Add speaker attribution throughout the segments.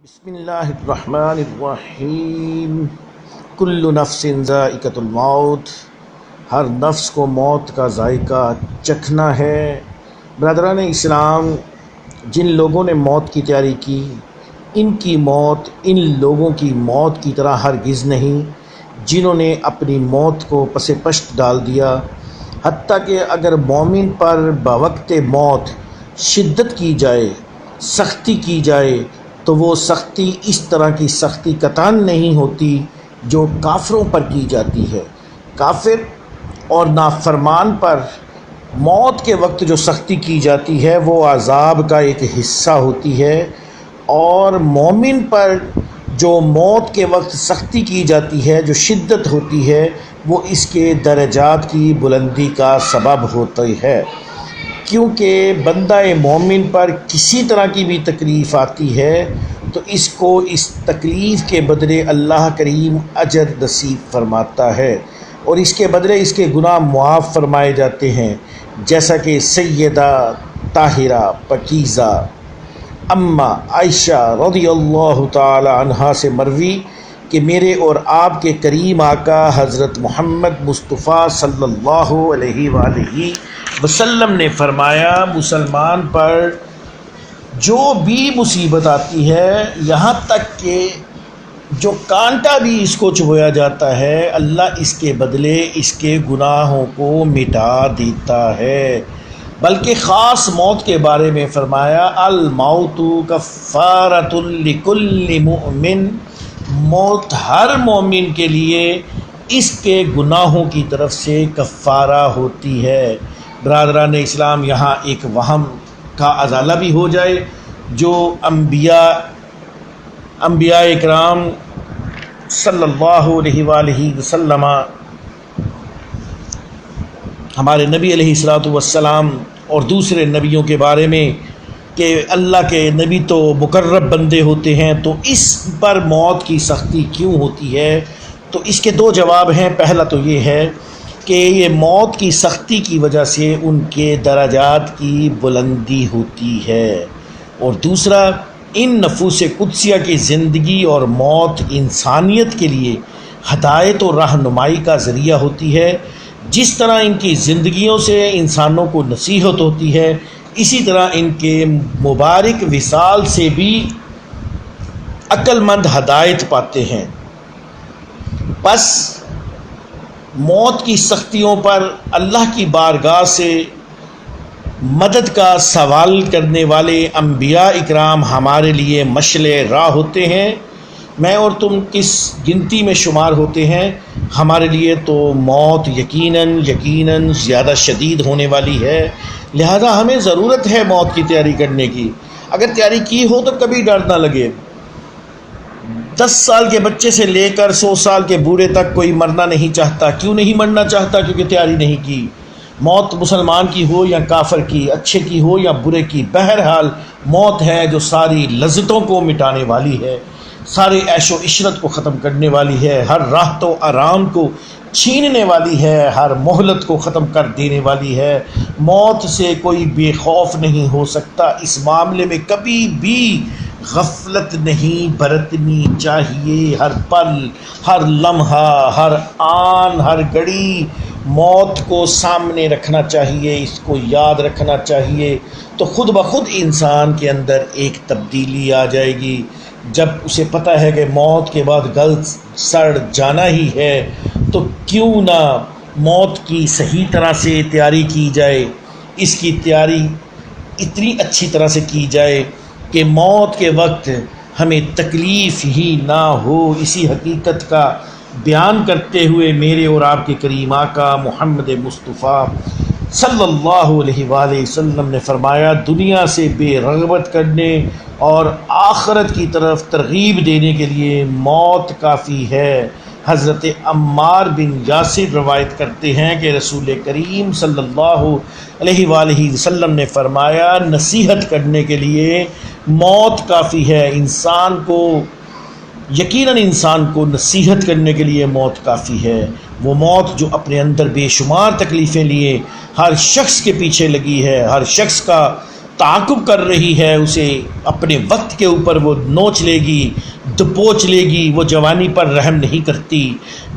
Speaker 1: بسم اللہ الرحمن الرحیم۔ کل نفس ذائقۃ الموت، ہر نفس کو موت کا ذائقہ چکھنا ہے۔ برادران اسلام، جن لوگوں نے موت کی تیاری کی، ان کی موت ان لوگوں کی موت کی طرح ہرگز نہیں جنہوں نے اپنی موت کو پس پشت ڈال دیا۔ حتیٰ کہ اگر مومن پر بوقت موت شدت کی جائے، سختی کی جائے، تو وہ سختی اس طرح کی سختی قطعاً نہیں ہوتی جو کافروں پر کی جاتی ہے۔ کافر اور نافرمان پر موت کے وقت جو سختی کی جاتی ہے وہ عذاب کا ایک حصہ ہوتی ہے، اور مومن پر جو موت کے وقت سختی کی جاتی ہے، جو شدت ہوتی ہے، وہ اس کے درجات کی بلندی کا سبب ہوتی ہے۔ کیونکہ بندہ مومن پر کسی طرح کی بھی تکلیف آتی ہے تو اس کو اس تکلیف کے بدلے اللہ کریم اجر نصیب فرماتا ہے، اور اس کے بدلے اس کے گناہ معاف فرمائے جاتے ہیں، جیسا کہ سیدہ طاہرہ پاکیزہ اماں عائشہ رضی اللہ تعالی عنہا سے مروی کہ میرے اور آپ کے کریم آقا حضرت محمد مصطفیٰ صلی اللہ علیہ وآلہ وسلم نے فرمایا، مسلمان پر جو بھی مصیبت آتی ہے، یہاں تک کہ جو کانٹا بھی اس کو چبھویا جاتا ہے، اللہ اس کے بدلے اس کے گناہوں کو مٹا دیتا ہے۔ بلکہ خاص موت کے بارے میں فرمایا، الموت کفارۃ لکل مؤمن، موت ہر مومن کے لیے اس کے گناہوں کی طرف سے کفارہ ہوتی ہے۔ برادران اسلام، یہاں ایک وہم کا ازالہ بھی ہو جائے جو انبیاء اکرام صلی اللہ علیہ وآلہ وسلم، ہمارے نبی علیہ الصلوۃ والسلام اور دوسرے نبیوں کے بارے میں کہ اللہ کے نبی تو مقرب بندے ہوتے ہیں، تو اس پر موت کی سختی کیوں ہوتی ہے؟ تو اس کے دو جواب ہیں۔ پہلا تو یہ ہے کہ یہ موت کی سختی کی وجہ سے ان کے درجات کی بلندی ہوتی ہے، اور دوسرا ان نفوس قدسیہ کی زندگی اور موت انسانیت کے لیے ہدایت و رہنمائی کا ذریعہ ہوتی ہے۔ جس طرح ان کی زندگیوں سے انسانوں کو نصیحت ہوتی ہے، اسی طرح ان کے مبارک وصال سے بھی عقل مند ہدایت پاتے ہیں۔ بس موت کی سختیوں پر اللہ کی بارگاہ سے مدد کا سوال کرنے والے انبیاء اکرام ہمارے لیے مشعل راہ ہوتے ہیں۔ میں اور تم کس گنتی میں شمار ہوتے ہیں؟ ہمارے لیے تو موت یقیناً زیادہ شدید ہونے والی ہے، لہذا ہمیں ضرورت ہے موت کی تیاری کرنے کی۔ اگر تیاری کی ہو تو کبھی ڈر نہ لگے۔ 10 سال کے بچے سے لے کر 100 سال کے بوڑھے تک کوئی مرنا نہیں چاہتا۔ کیوں نہیں مرنا چاہتا؟ کیونکہ تیاری نہیں کی۔ موت مسلمان کی ہو یا کافر کی، اچھے کی ہو یا برے کی، بہرحال موت ہے جو ساری لذتوں کو مٹانے والی ہے، سارے عیش و عشرت کو ختم کرنے والی ہے، ہر راحت و آرام کو چھیننے والی ہے، ہر مہلت کو ختم کر دینے والی ہے۔ موت سے کوئی بے خوف نہیں ہو سکتا۔ اس معاملے میں کبھی بھی غفلت نہیں برتنی چاہیے۔ ہر پل، ہر لمحہ، ہر آن، ہر گھڑی موت کو سامنے رکھنا چاہیے، اس کو یاد رکھنا چاہیے، تو خود بخود انسان کے اندر ایک تبدیلی آ جائے گی۔ جب اسے پتہ ہے کہ موت کے بعد گل سڑ جانا ہی ہے، تو کیوں نہ موت کی صحیح طرح سے تیاری کی جائے، اس کی تیاری اتنی اچھی طرح سے کی جائے کہ موت کے وقت ہمیں تکلیف ہی نہ ہو۔ اسی حقیقت کا بیان کرتے ہوئے میرے اور آپ کے کریم آقا محمد مصطفیٰ صلی اللہ علیہ وآلہ وسلم نے فرمایا، دنیا سے بے رغبت کرنے اور آخرت کی طرف ترغیب دینے کے لیے موت کافی ہے۔ حضرت عمار بن یاسر روایت کرتے ہیں کہ رسول کریم صلی اللہ علیہ وآلہ وسلم نے فرمایا، نصیحت کرنے کے لیے موت کافی ہے۔ یقیناً انسان کو نصیحت کرنے کے لیے موت کافی ہے۔ وہ موت جو اپنے اندر بے شمار تکلیفیں لیے ہر شخص کے پیچھے لگی ہے، ہر شخص کا تعاقب کر رہی ہے، اسے اپنے وقت کے اوپر وہ نوچ لے گی، دبوچ لے گی، وہ جوانی پر رحم نہیں کرتی،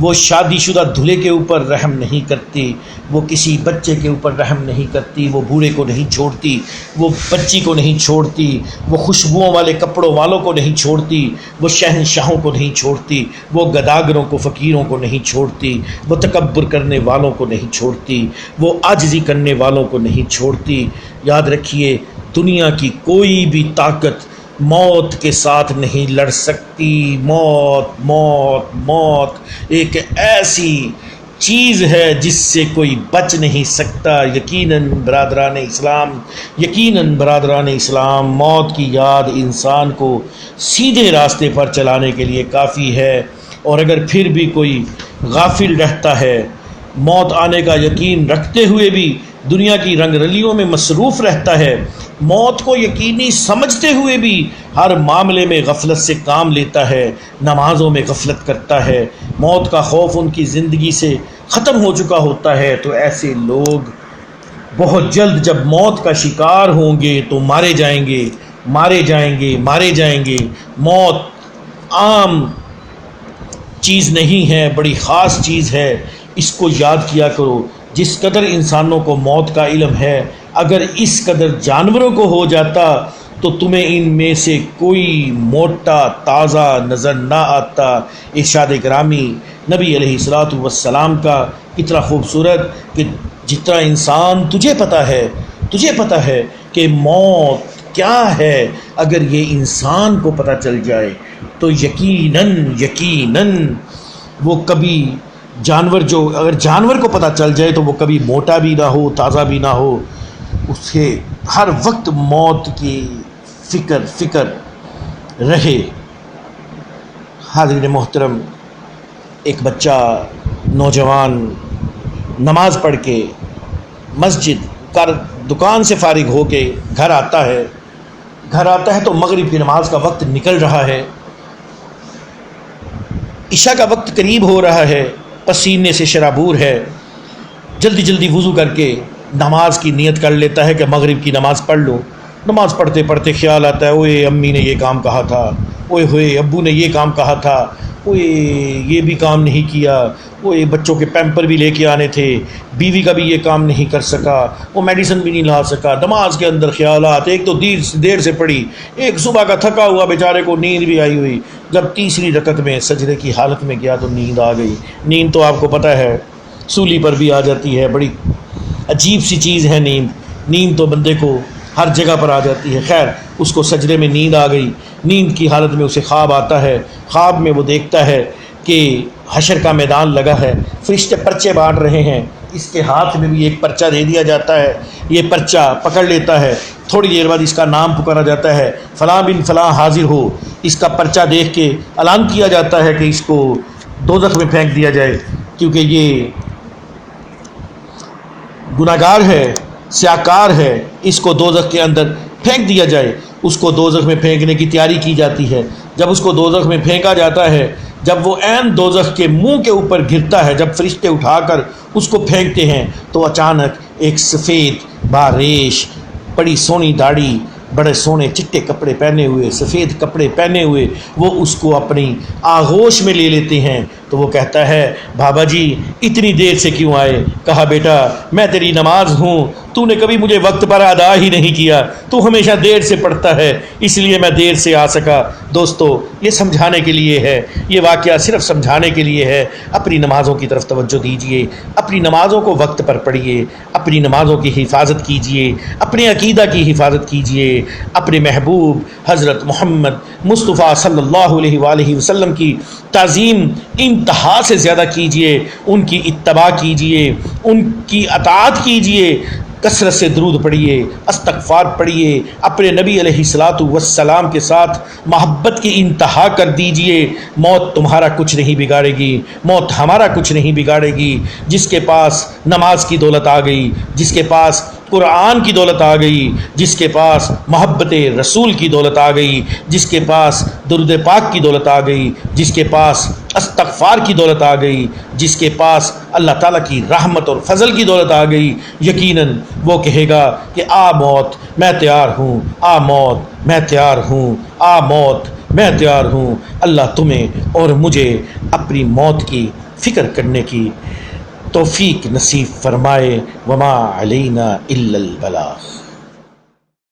Speaker 1: وہ شادی شدہ دھلے کے اوپر رحم نہیں کرتی، وہ کسی بچے کے اوپر رحم نہیں کرتی، وہ بوڑھے کو نہیں چھوڑتی، وہ بچی کو نہیں چھوڑتی، وہ خوشبوؤں والے کپڑوں والوں کو نہیں چھوڑتی، وہ شہنشاہوں کو نہیں چھوڑتی، وہ گداگروں کو فقیروں کو نہیں چھوڑتی، وہ تکبر کرنے والوں کو نہیں چھوڑتی، وہ عاجزی کرنے والوں کو نہیں چھوڑتی۔ یاد رکھیے، دنیا کی کوئی بھی طاقت موت کے ساتھ نہیں لڑ سکتی۔ موت موت موت ایک ایسی چیز ہے جس سے کوئی بچ نہیں سکتا۔ یقیناً برادران اسلام، موت کی یاد انسان کو سیدھے راستے پر چلانے کے لیے کافی ہے، اور اگر پھر بھی کوئی غافل رہتا ہے، موت آنے کا یقین رکھتے ہوئے بھی دنیا کی رنگ رلیوں میں مصروف رہتا ہے، موت کو یقینی سمجھتے ہوئے بھی ہر معاملے میں غفلت سے کام لیتا ہے، نمازوں میں غفلت کرتا ہے، موت کا خوف ان کی زندگی سے ختم ہو چکا ہوتا ہے، تو ایسے لوگ بہت جلد جب موت کا شکار ہوں گے تو مارے جائیں گے۔ موت عام چیز نہیں ہے، بڑی خاص چیز ہے، اس کو یاد کیا کرو۔ جس قدر انسانوں کو موت کا علم ہے، اگر اس قدر جانوروں کو ہو جاتا تو تمہیں ان میں سے کوئی موٹا تازہ نظر نہ آتا۔ ارشاد گرامی نبی علیہ السلام کا اتنا خوبصورت کہ جتنا انسان تجھے پتہ ہے کہ موت کیا ہے، اگر یہ انسان کو پتہ چل جائے تو یقیناً وہ کبھی اگر جانور کو پتہ چل جائے تو وہ کبھی موٹا بھی نہ ہو، تازہ بھی نہ ہو، اسے ہر وقت موت کی فکر رہے۔ حاضرین محترم، ایک بچہ نوجوان نماز پڑھ کے مسجد کر دکان سے فارغ ہو کے گھر آتا ہے تو مغرب کی نماز کا وقت نکل رہا ہے، عشاء کا وقت قریب ہو رہا ہے، پسینے سے شرابور ہے، جلدی وضو کر کے نماز کی نیت کر لیتا ہے کہ مغرب کی نماز پڑھ لوں۔ نماز پڑھتے پڑھتے خیال آتا ہے، اوئے امی نے یہ کام کہا تھا، اوئے ہوئے ابو نے یہ کام کہا تھا، اوئے یہ بھی کام نہیں کیا، اوئے بچوں کے پیمپر بھی لے کے آنے تھے، بیوی کا بھی یہ کام نہیں کر سکا، وہ میڈیسن بھی نہیں لا سکا۔ نماز کے اندر خیالات، ایک تو دیر سے پڑھی، ایک صبح کا تھکا ہوا بیچارے کو نیند بھی آئی ہوئی، جب تیسری رکعت میں سجدے کی حالت میں گیا تو نیند آ گئی۔ نیند تو آپ کو پتہ ہے سولی پر بھی آ جاتی ہے، بڑی عجیب سی چیز ہے نیند تو بندے کو ہر جگہ پر آ جاتی ہے۔ خیر، اس کو سجدے میں نیند آ گئی، نیند کی حالت میں اسے خواب آتا ہے، خواب میں وہ دیکھتا ہے کہ حشر کا میدان لگا ہے، فرشتے پرچے بانٹ رہے ہیں، اس کے ہاتھ میں بھی ایک پرچہ دے دیا جاتا ہے، یہ پرچہ پکڑ لیتا ہے، تھوڑی دیر بعد اس کا نام پکارا جاتا ہے، فلاں بن فلاں حاضر ہو، اس کا پرچہ دیکھ کے اعلان کیا جاتا ہے کہ اس کو دوزخ میں پھینک دیا جائے، کیونکہ یہ گناہگار ہے، سیاکار ہے، اس کو دوزخ کے اندر پھینک دیا جائے۔ اس کو دوزخ میں پھینکنے کی تیاری کی جاتی ہے۔ جب اس کو دوزخ میں پھینکا جاتا ہے، جب وہ عین دوزخ کے منہ کے اوپر گرتا ہے، جب فرشتے اٹھا کر اس کو پھینکتے ہیں تو اچانک ایک سفید باریش، بڑی سونی داڑھی، بڑے سونے چٹے کپڑے پہنے ہوئے، سفید کپڑے پہنے ہوئے، وہ اس کو اپنی آغوش میں لے لیتے ہیں۔ تو وہ کہتا ہے، بابا جی اتنی دیر سے کیوں آئے؟ کہا، بیٹا میں تیری نماز ہوں، تو نے کبھی مجھے وقت پر ادا ہی نہیں کیا، تو ہمیشہ دیر سے پڑھتا ہے، اس لیے میں دیر سے آ سکا۔ دوستو، یہ سمجھانے کے لیے ہے، یہ واقعہ صرف سمجھانے کے لیے ہے۔ اپنی نمازوں کی طرف توجہ دیجیے، اپنی نمازوں کو وقت پر پڑھیے، اپنی نمازوں کی حفاظت کیجیے، اپنے عقیدہ کی حفاظت کیجیے، اپنے محبوب حضرت محمد مصطفیٰ صلی اللہ علیہ وآلہ وسلم کی تعظیم انتہا سے زیادہ کیجیے، ان کی اتباع کیجیے، ان کی اطاعت کیجیے، کثرت سے درود پڑھیے، استغفار پڑھیے، اپنے نبی علیہ السلام کے ساتھ محبت کی انتہا کر دیجیے۔ موت تمہارا کچھ نہیں بگاڑے گی، موت ہمارا کچھ نہیں بگاڑے گی۔ جس کے پاس نماز کی دولت آ گئی، جس کے پاس قرآن کی دولت آ گئی، جس کے پاس محبت رسول کی دولت آ گئی، جس کے پاس درود پاک کی دولت آ گئی، جس کے پاس استغفار کی دولت آ گئی، جس کے پاس اللہ تعالیٰ کی رحمت اور فضل کی دولت آ گئی، یقیناً وہ کہے گا کہ آ موت میں تیار ہوں، آ موت میں تیار ہوں، آ موت میں تیار ہوں۔ اللہ تمہیں اور مجھے اپنی موت کی فکر کرنے کی توفیق نصیب فرمائے۔ وما علینا الا البلاغ۔